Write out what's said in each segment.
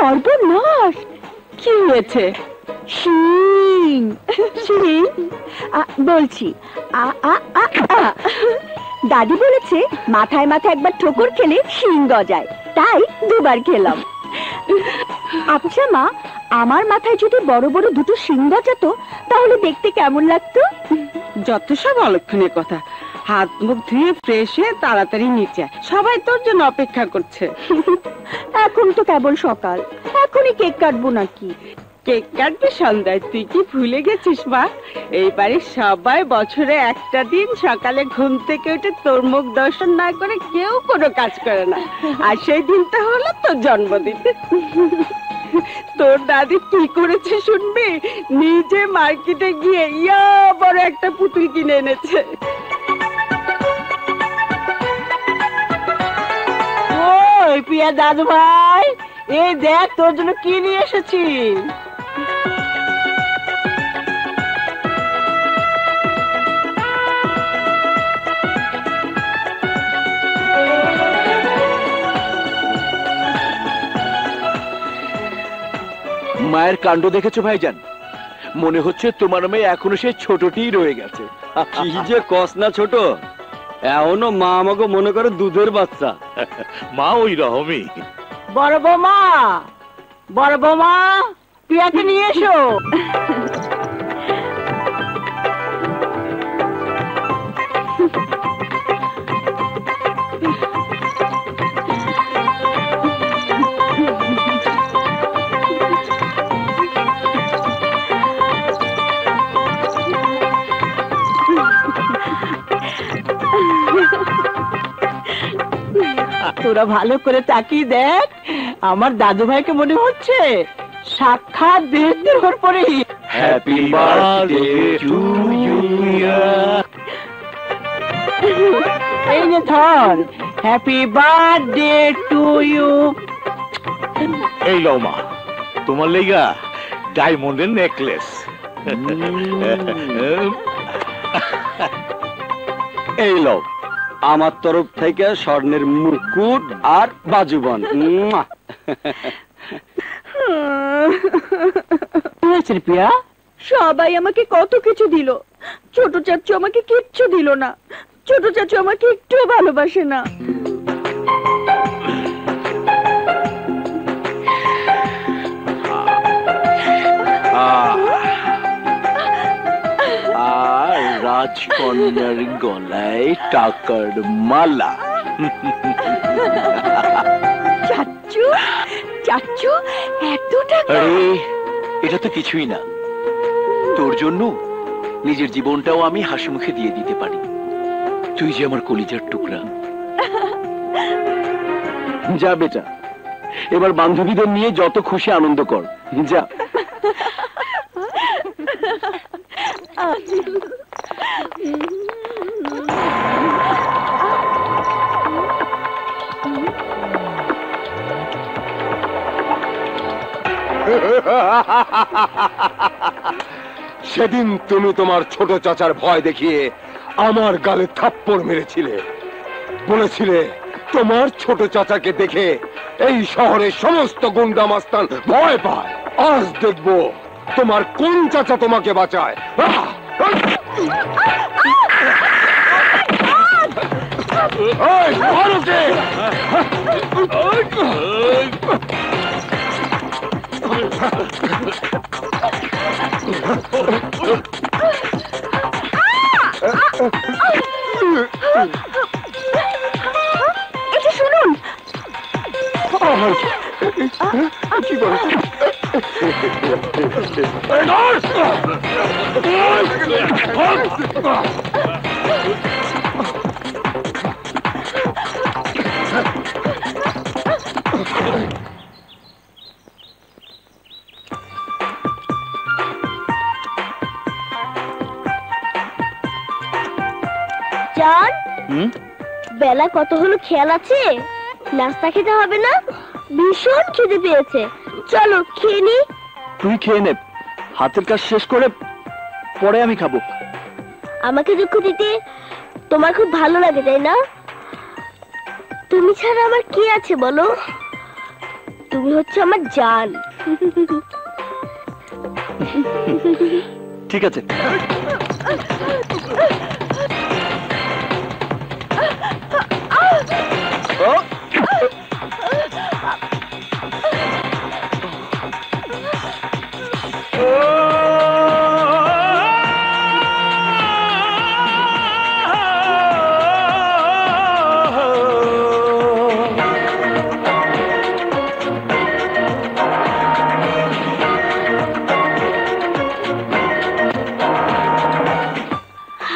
সর্বনাশ! কি হয়েছে? শিং শিং বলছি, দাদি বলেছে মাথায় মাথায় একবার ঠোকর খেলে শিং গজায়, তাই দুবার খেলাম। আচ্ছা মা, আমার মাথায় যদি বড় বড় দুটো শিং গজাতো তাহলে দেখতে কেমন লাগতো? যত সব অলক্ষণের কথা। হাত মুখ ধুয়ে ফ্রেশ হয়ে তাড়াতাড়ি নিচে, সবাই তোর জন্য অপেক্ষা করছে। এখন তো কেবল সকাল, এখনই কেক কাটবো নাকি? কেক কাটবে সন্ধ্যায়, তুই কি ভুলে গেছিস মা? এইবারে সবাই বছরে একটা দিন সকালে ঘুম থেকে উঠে তোর মুখ দর্শন না করে কেউ কোনো কাজ করে না, আর সেই দিনটা হলো তোর জন্মদিন। তোর দাদি কি করেছে শুনবি? নিজে মার্কেটে গিয়ে ইয়া বড় একটা পুতুল কিনে এনেছে। ওই পিয়া দাদু ভাই, এই দেখ তোর জন্য কি নিয়ে এসেছি। মায়ের কাণ্ড দেখেছো ভাইজান? মনে হচ্ছে তোমার মেয়ে এখনো সেই ছোটটিই রয়ে গেছে। কি যে কস না ছোট, এখনো মা আমাকে মনে করে দুধের বাচ্চা। মা ওই রকমই। বড় বৌমা, বড় বৌমা, পিয়াকে নিয়ে এসো। তোরা ভালো করে তাকিয়ে দেখ, আমার দাদু ভাইকে মনে হচ্ছে সাক্ষাৎ দেহের ওর পরে। Happy birthday to you. এই যে ধর, হ্যাপি বার্থডে টু ইউ। এই লও মা, তোমার লেগা ডায়মন্ডের নেকলেস। এই লও আমার তরফ থেকে স্বর্ণের মুকুট আর বাজুবন। পিয়া, সবাই আমাকে কত কিছু দিল, ছোট চাচু আমাকে কিচ্ছু দিল না। ছোট চাচু আমাকে একটুও ভালোবাসে না। আর রাজকন্যার গলায় টাকার মালা। চাচু, চাচু, এত টাকা! আরে এটা তো কিছুই না, তোর জন্য নিজের জীবনটাও আমি হাসি মুখে দিয়ে দিতে পারি। তুই যে আমার কলিজার টুকরা। যা বেটা, এবার বান্ধবীদের নিয়ে যত খুশি আনন্দ কর, যা। সেদিন তুমি তোমার ছোট চাচার ভয় দেখিয়ে আমার গালে থাপ্পড় মেরেছিলে, বলেছিলে তোমার ছোট চাচাকে দেখে এই শহরের সমস্ত গুন্ডা মাস্তান ভয় পায়। আজ দেখবো তোমার কোন চাচা তোমাকে বাঁচায়। এটা শুনুন। কি করে জান, বেলা কত হলো খেয়াল আছে? নাস্তা খেতে হবে না? ভীষণ খিদে পেয়েছে, চলো খেয়ে নি। তুই খেয়ে নে, হাতের কাজ শেষ করে পরে আমি খাবো। আমাকে দুঃখ দিতে তোমার খুব ভালো লাগে, তাই না? তুমি ছাড়া আমার কি আছে বলো? তুমি হচ্ছে আমার জান। ঠিক আছে।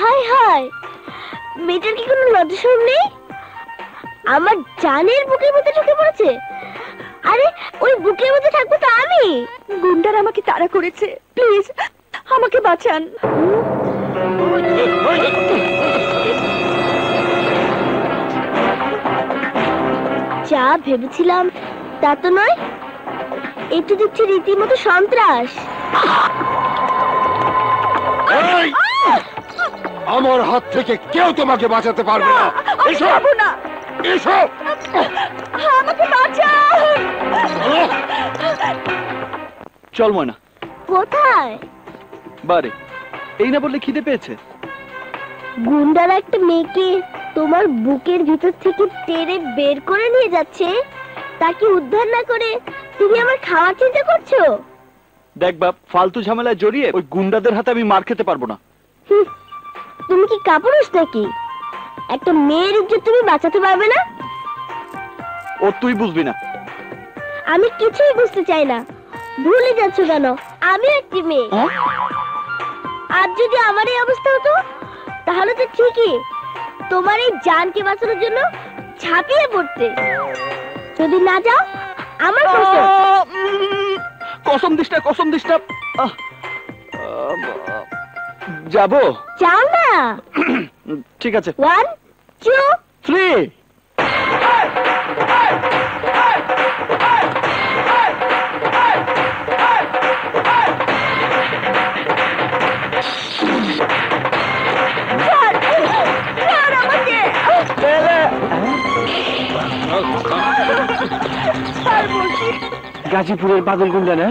হাই হাই, মেয়েটার কি কোনো লজ্জাশরম নেই? আমার জানের বুকের মধ্যে ঢুকে পড়েছে। আরে ওই বুকের মধ্যে থাকবো তো আমি। গুন্ডার আমাকে তাড়া করেছে, প্লিজ আমাকে বাঁচান। যা ভেবেছিলাম তা তো নয়, একটু দেখছি রীতিমতো সন্ত্রাস। এই! আমার হাত থেকে কেউ তোমাকে বাঁচাতে পারবে না। এসো না, এসো। আমাকে বাঁচান। চলো। চল ময়না। কোথায়? বারে, এই না বললে খিদে পেয়েছে। গুন্ডারা একটা মেয়েকে তোমার বুকের ভিতর থেকে টেনে বের করে নিয়ে যাচ্ছে, তাকে উদ্ধার না করে তুমি আমার খাওয়ার চিন্তা করছো? দেখ বাপ, ফালতু ঝামেলায় জড়িয়ে ওই গুন্ডাদের হাতে আমি মার খেতে পারবো না। হুঁ, তুমি কি কাপুরুষ নাকি? একটা মেয়ের ইজ্জত তুমি বাঁচাতে পারবে না? ও তুই বুঝবি না। আমি কিছুই বুঝতে চাই না। ভুলে যাচ্ছ কেন? আমি একটি মেয়ে। আর যদি আমার এই অবস্থা হতো তাহলে তো ঠিকই তোমার এই জানকে বাঁচানোর জন্য ঝাঁপিয়ে পড়তে। যদি না যাও আমার কসম। কসম দিস না, কসম দিস না। যাবো। যাও না। ঠিক আছে। 1 2 3। গাজীপুরের বাদল গুন্ডা না?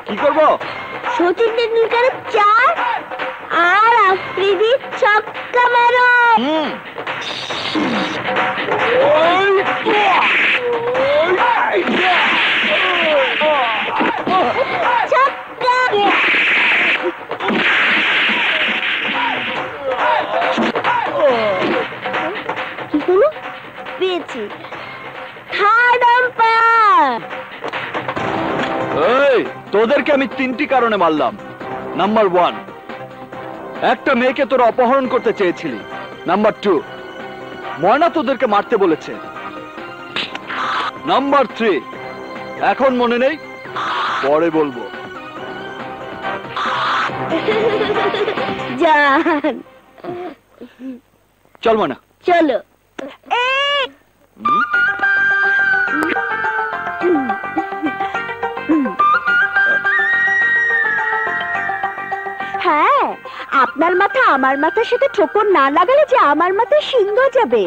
কি করবো? সচিন টেন্ডুলকারের 4 আর আফ্রিদি ছক্কা মারো। ছক্কা। কি হলো? পেয়েছি। Third umpire. এই, তোদেরকে আমি 3টি কারণে মারলাম। নাম্বার 1, একটা মেয়েকে তোরা অপহরণ করতে চেয়েছিলি। নাম্বার 2, ময়না তোদেরকে মারতে বলেছে। নাম্বার 3, এখন মনে নেই, পরে বলবো। জান চল ময়না। চলো। হ্যাঁ, আপনার মাথা আমার মাথার সাথে ঠোকর না লাগালে যে আমার মাথায় শিং যাবে।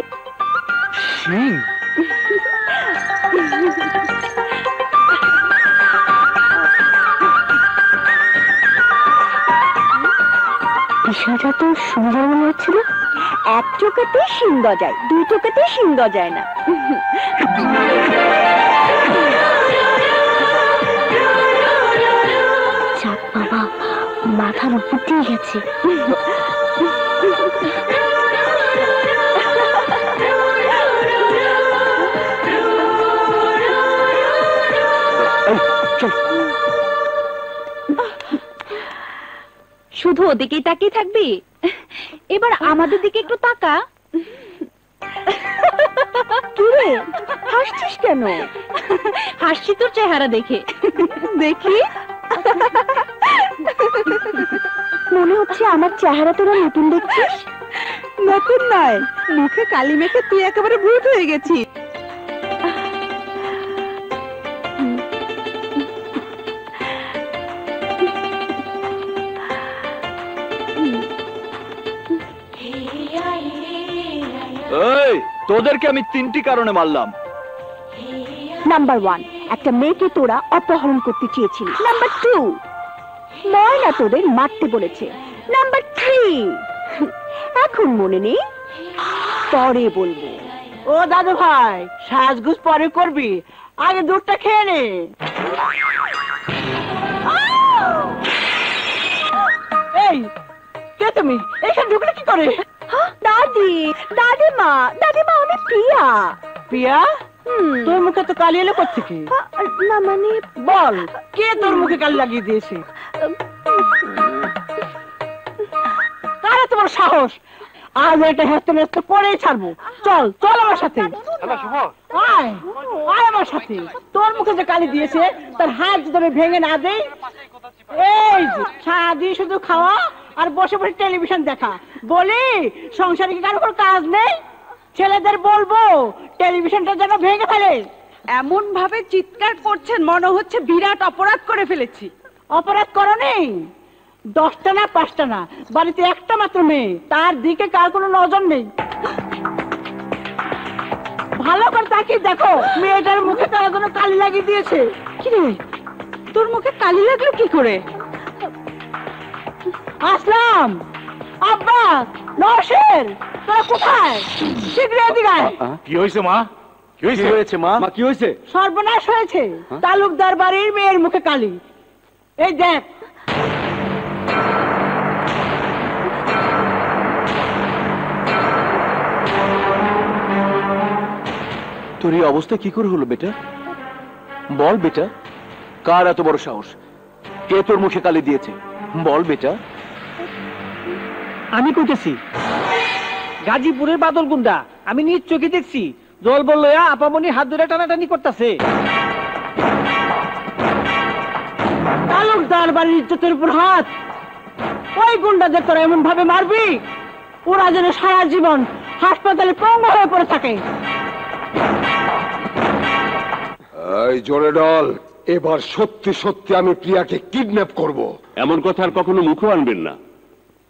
বিষয়টা তো সুন্দর মনে হচ্ছিল। এক চোখাতে শিং যায়, 2 চোখাতে শিং যায় না। যাক বাবা, মাথা খারাপ বুদ্ধি গেছে। শুধু ওদিকেই তাকিয়ে থাকবি? এবার আমাদের দিকে একটু তাকা। কি রে, হাসছিস কেন? হাসছি তোর চেহারা দেখে। দেখি, মনে হচ্ছে আমার চেহারা তোরা নতুন দেখছিস। নতুন নয়, মুখে কালি মেখে তুই একেবারে ভূত হয়ে গেছিস। এই তোদেরকে আমি 3টি কারণে মারলাম। নাম্বার 1, একটা মেয়েকে তোরা অপহরণ করতে চেয়েছিলি। নাম্বার 2, ময়না তোদের মারতে বলেছে। নাম্বার 3, এখন মনে নেই, পরে বলবো। ও দাদু ভাই, সাজগুজ পরে করবি, আগে দুধটা খেয়ে নে। এই কে তুমি? এখানে ঢুকলে কি করে? দাদি, দাদিমা, দাদিমা, আমি প্রিয়া। প্রিয়া, তোর মুখে তো কালি এলো কোত্থেকে? না মানে, বল, কে তোর মুখে কালি লাগিয়ে দিয়েছে? কারে তোমার সাহস? আজ একটা হেস্তে নেস্তে করেই ছাড়বো। চল চল আমার সাথে, আয় আয় আমার সাথে। তোর মুখে যে কালি দিয়েছে তার হাত যদি আমি ভেঙে না দেই। এই যে সারাদিন শুধু খাওয়া আর বসে বসে টেলিভিশন দেখা, বলি সংসারে কি কারো কোনো কাজ নেই? ছেলেদের বলবো টেলিভিশনটা যেন ভেঙে ফেলে। এমন ভাবে চিৎকার করছেন মনে হচ্ছে বিরাট অপরাধ করে ফেলেছি। অপরাধ করো নেই, 10টা না 5টা না, বাড়িতে একটা মাত্র মেয়ে, তার দিকে কার কোনো নজর নেই। ভালো করে তাকিয়ে দেখো, মেয়েটার মুখে তারা কোনো কালি লাগিয়ে দিয়েছে। কি রে, তোর মুখে কালি লাগলো কি করে? আসলাম, আব্বা, নরসের, তোরা কোথায়? শীঘ্র এদিকে আয়। কি হয়েছে মা? কি হয়েছে মা? কি হয়েছে? সর্বনাশ হয়েছে, তালুকদার বাড়ির মেয়ের মুখে কালি। এই দেখ। তোর এই অবস্থা কি করে হলো বেটা? বল বেটা, কার এত বড় সাহস? কে তোর মুখে কালি দিয়েছে? বল বেটা। আমি কইতেছি, গাজীপুরের বাদল গুন্ডা, আমি নিজ চোখে দেখছি। জল বললো আপামনি হাত ধরে টানাটানি করতেছে। তালুকদার বাড়ির ইজ্জতের উপর হাত। ওই গুন্ডাদের তোরা এমন ভাবে মারবি ওরা যেন সারা জীবন হাসপাতালে পঙ্গু হয়ে পড়ে থাকে। এই জোরে ডল, এবার সত্যি সত্যি আমি প্রিয়াকে কিডন্যাপ করব। এমন কথা আর কখনো মুখও আনবেন না।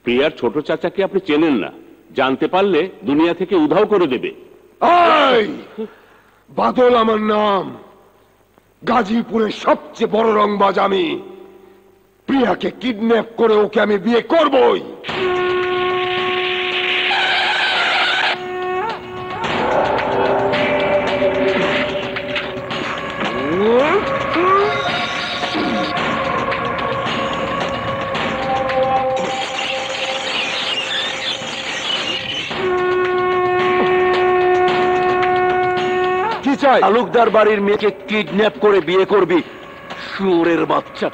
প্রিয়ার ছোট চাচাকে আপনি চেনেন না, জানতে পারলে দুনিয়া থেকে উধাও করে দেবে। এই বাদল আমার নাম, গাজীপুরের সবচেয়ে বড় রংবাজ আমি। প্রিয়াকে কিডন্যাপ করে ওকে আমি বিয়ে করবই। কি চাই? তালুকদার বাড়ির মেয়েকে কিডন্যাপ করে বিয়ে করবি, শুয়োরের বাচ্চা।